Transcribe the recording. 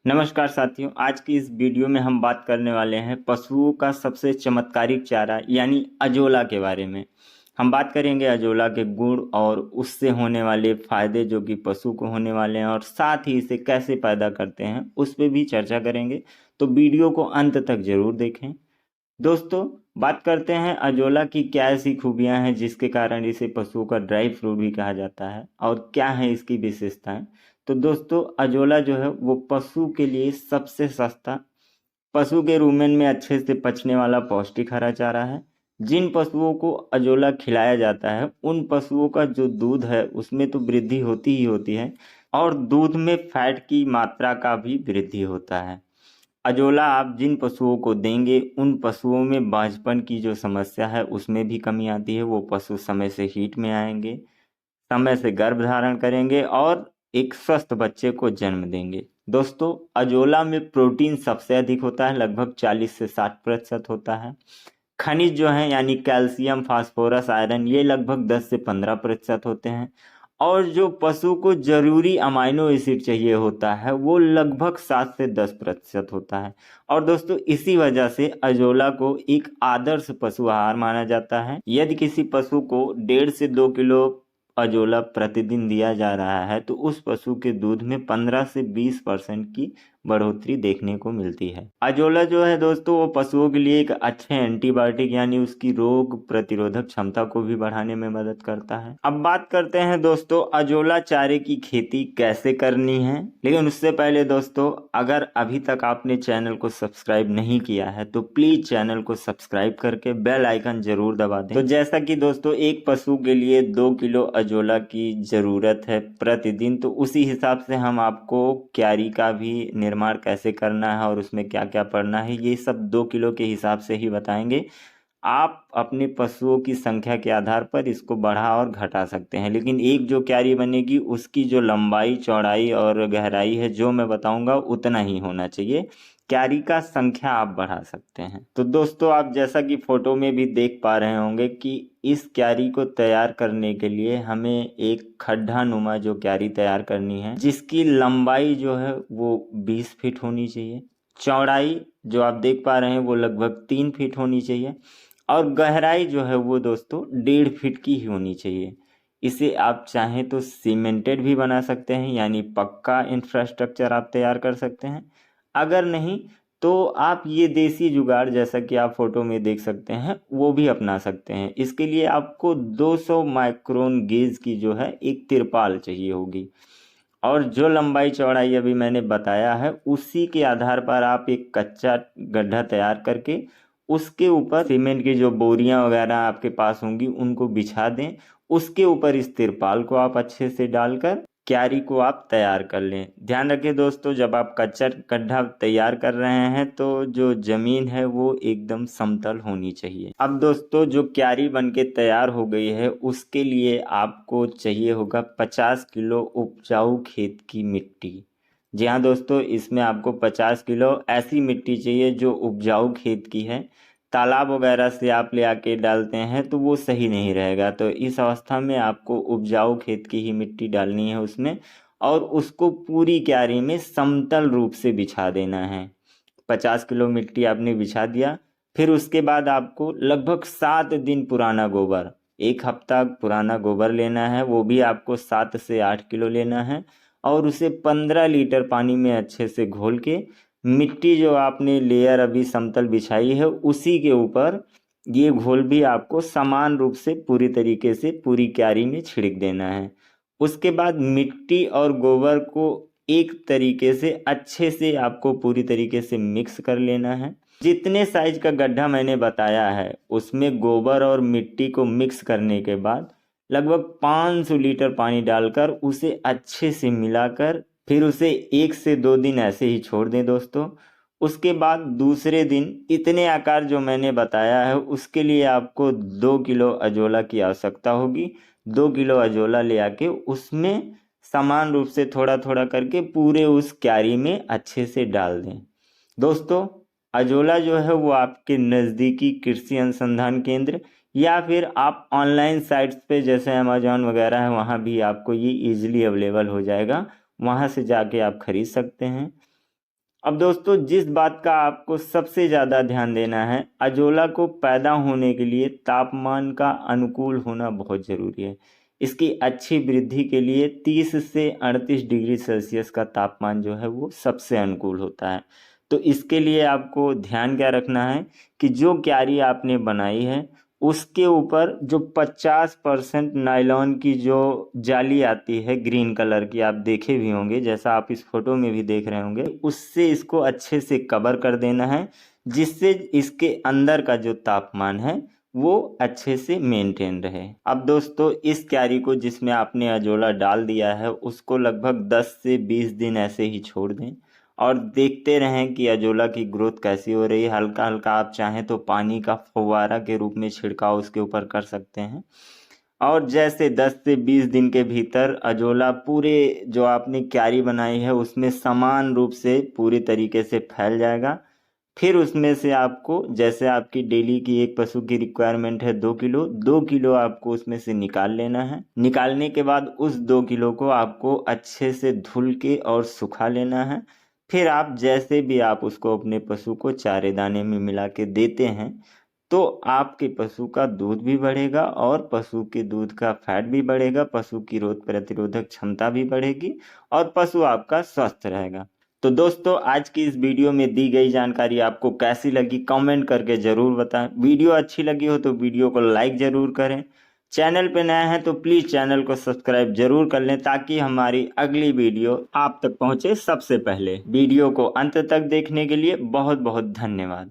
नमस्कार साथियों, आज की इस वीडियो में हम बात करने वाले हैं पशुओं का सबसे चमत्कारिक चारा यानी अजोला के बारे में। हम बात करेंगे अजोला के गुण और उससे होने वाले फायदे जो कि पशु को होने वाले हैं और साथ ही इसे कैसे पैदा करते हैं उस पर भी चर्चा करेंगे। तो वीडियो को अंत तक जरूर देखें। दोस्तों, बात करते हैं अजोला की क्या ऐसी खूबियां हैं जिसके कारण इसे पशुओं का ड्राई फ्रूट भी कहा जाता है और क्या है इसकी विशेषताएं। तो दोस्तों, अजोला जो है वो पशु के लिए सबसे सस्ता, पशु के रूमेन में अच्छे से पचने वाला पौष्टिक हरा चारा है। जिन पशुओं को अजोला खिलाया जाता है उन पशुओं का जो दूध है उसमें तो वृद्धि होती ही होती है और दूध में फैट की मात्रा का भी वृद्धि होता है। अजोला आप जिन पशुओं को देंगे उन पशुओं में बांझपन की जो समस्या है उसमें भी कमी आती है। वो पशु समय से हीट में आएंगे, समय से गर्भ धारण करेंगे और एक स्वस्थ बच्चे को जन्म देंगे। दोस्तों, अजोला में प्रोटीन सबसे अधिक होता है, लगभग 40 से 60% होता है। खनिज जो है यानी कैल्शियम, फास्फोरस, आयरन, ये लगभग 10 से 15% होते हैं। और जो पशु को जरूरी अमाइनो एसिड चाहिए होता है वो लगभग 7 से 10% होता है। और दोस्तों, इसी वजह से अजोला को एक आदर्श पशु आहार माना जाता है। यदि किसी पशु को 1.5 से 2 किलो अजोला प्रतिदिन दिया जा रहा है तो उस पशु के दूध में 15 से 20% की बढ़ोतरी देखने को मिलती है। अजोला जो है दोस्तों वो पशुओं के लिए एक अच्छे एंटीबायोटिक यानी उसकी रोग प्रतिरोधक क्षमता को भी बढ़ाने में मदद करता है। अब बात करते हैं दोस्तों अजोला चारे की खेती कैसे करनी है। लेकिन उससे पहले दोस्तों, अगर अभी तक आपने चैनल को सब्सक्राइब नहीं किया है तो प्लीज चैनल को सब्सक्राइब करके बेल आइकन जरूर दबा दें। तो जैसा कि दोस्तों एक पशु के लिए 2 किलो अजोला की जरूरत है प्रतिदिन, तो उसी हिसाब से हम आपको क्यारी का भी निर्माण कैसे करना है और उसमें क्या क्या पड़ना है ये सब 2 किलो के हिसाब से ही बताएंगे। आप अपने पशुओं की संख्या के आधार पर इसको बढ़ा और घटा सकते हैं, लेकिन एक जो क्यारी बनेगी उसकी जो लंबाई, चौड़ाई और गहराई है जो मैं बताऊंगा उतना ही होना चाहिए। क्यारी का संख्या आप बढ़ा सकते हैं। तो दोस्तों, आप जैसा कि फोटो में भी देख पा रहे होंगे कि इस क्यारी को तैयार करने के लिए हमें एक खड्डा नुमा जो क्यारी तैयार करनी है जिसकी लंबाई जो है वो 20 फीट होनी चाहिए। चौड़ाई जो आप देख पा रहे हैं वो लगभग 3 फीट होनी चाहिए और गहराई जो है वो दोस्तों 1.5 फीट की ही होनी चाहिए। इसे आप चाहें तो सीमेंटेड भी बना सकते हैं यानी पक्का इंफ्रास्ट्रक्चर आप तैयार कर सकते हैं। अगर नहीं तो आप ये देसी जुगाड़ जैसा कि आप फोटो में देख सकते हैं वो भी अपना सकते हैं। इसके लिए आपको 200 माइक्रोन गेज की जो है एक तिरपाल चाहिए होगी और जो लंबाई चौड़ाई अभी मैंने बताया है उसी के आधार पर आप एक कच्चा गड्ढा तैयार करके उसके ऊपर सीमेंट की जो बोरियां वगैरह आपके पास होंगी उनको बिछा दें। उसके ऊपर इस तिरपाल को आप अच्छे से डालकर क्यारी को आप तैयार कर लें। ध्यान रखें दोस्तों, जब आप कच्चा गड्ढा तैयार कर रहे हैं तो जो जमीन है वो एकदम समतल होनी चाहिए। अब दोस्तों, जो क्यारी बनके तैयार हो गई है उसके लिए आपको चाहिए होगा 50 किलो उपजाऊ खेत की मिट्टी। जी हाँ दोस्तों, इसमें आपको 50 किलो ऐसी मिट्टी चाहिए जो उपजाऊ खेत की है। तालाब वगैरह से आप ले आके डालते हैं तो वो सही नहीं रहेगा। तो इस अवस्था में आपको उपजाऊ खेत की ही मिट्टी डालनी है उसमें और उसको पूरी क्यारी में समतल रूप से बिछा देना है। 50 किलो मिट्टी आपने बिछा दिया, फिर उसके बाद आपको लगभग 7 दिन पुराना गोबर, 1 हफ्ता पुराना गोबर लेना है। वो भी आपको 7 से 8 किलो लेना है और उसे 15 लीटर पानी में अच्छे से घोल के मिट्टी जो आपने लेयर अभी समतल बिछाई है उसी के ऊपर ये घोल भी आपको समान रूप से पूरी तरीके से पूरी क्यारी में छिड़क देना है। उसके बाद मिट्टी और गोबर को एक तरीके से अच्छे से आपको पूरी तरीके से मिक्स कर लेना है। जितने साइज का गड्ढा मैंने बताया है उसमें गोबर और मिट्टी को मिक्स करने के बाद लगभग 500 लीटर पानी डालकर उसे अच्छे से मिलाकर फिर उसे 1 से 2 दिन ऐसे ही छोड़ दें दोस्तों। उसके बाद दूसरे दिन इतने आकार जो मैंने बताया है उसके लिए आपको 2 किलो अजोला की आवश्यकता होगी। 2 किलो अजोला ले आके उसमें समान रूप से थोड़ा थोड़ा करके पूरे उस क्यारी में अच्छे से डाल दें। दोस्तों, अजोला जो है वो आपके नज़दीकी कृषि अनुसंधान केंद्र या फिर आप ऑनलाइन साइट्स पे जैसे अमेजोन वगैरह है वहाँ भी आपको ये इजीली अवेलेबल हो जाएगा, वहाँ से जाके आप खरीद सकते हैं। अब दोस्तों जिस बात का आपको सबसे ज़्यादा ध्यान देना है, अजोला को पैदा होने के लिए तापमान का अनुकूल होना बहुत ज़रूरी है। इसकी अच्छी वृद्धि के लिए 30 से 38 डिग्री सेल्सियस का तापमान जो है वो सबसे अनुकूल होता है। तो इसके लिए आपको ध्यान क्या रखना है कि जो क्यारी आपने बनाई है उसके ऊपर जो 50% नायलॉन की जो जाली आती है ग्रीन कलर की, आप देखे भी होंगे जैसा आप इस फोटो में भी देख रहे होंगे, उससे इसको अच्छे से कवर कर देना है, जिससे इसके अंदर का जो तापमान है वो अच्छे से मेंटेन रहे। अब दोस्तों इस क्यारी को जिसमें आपने अजोला डाल दिया है उसको लगभग 10 से 20 दिन ऐसे ही छोड़ दें और देखते रहें कि अजोला की ग्रोथ कैसी हो रही है। हल्का हल्का आप चाहें तो पानी का फव्वारा के रूप में छिड़काव उसके ऊपर कर सकते हैं। और जैसे 10 से 20 दिन के भीतर अजोला पूरे जो आपने क्यारी बनाई है उसमें समान रूप से पूरी तरीके से फैल जाएगा। फिर उसमें से आपको, जैसे आपकी डेली की एक पशु की रिक्वायरमेंट है 2 किलो, 2 किलो आपको उसमें से निकाल लेना है। निकालने के बाद उस 2 किलो को आपको अच्छे से धुल के और सुखा लेना है। फिर आप जैसे भी आप उसको अपने पशु को चारे दाने में मिला के देते हैं तो आपके पशु का दूध भी बढ़ेगा और पशु के दूध का फैट भी बढ़ेगा, पशु की रोग प्रतिरोधक क्षमता भी बढ़ेगी और पशु आपका स्वस्थ रहेगा। तो दोस्तों आज की इस वीडियो में दी गई जानकारी आपको कैसी लगी कमेंट करके ज़रूर बताएं। वीडियो अच्छी लगी हो तो वीडियो को लाइक ज़रूर करें। चैनल पे नया है तो प्लीज़ चैनल को सब्सक्राइब जरूर कर लें ताकि हमारी अगली वीडियो आप तक पहुंचे सबसे पहले। वीडियो को अंत तक देखने के लिए बहुत बहुत धन्यवाद।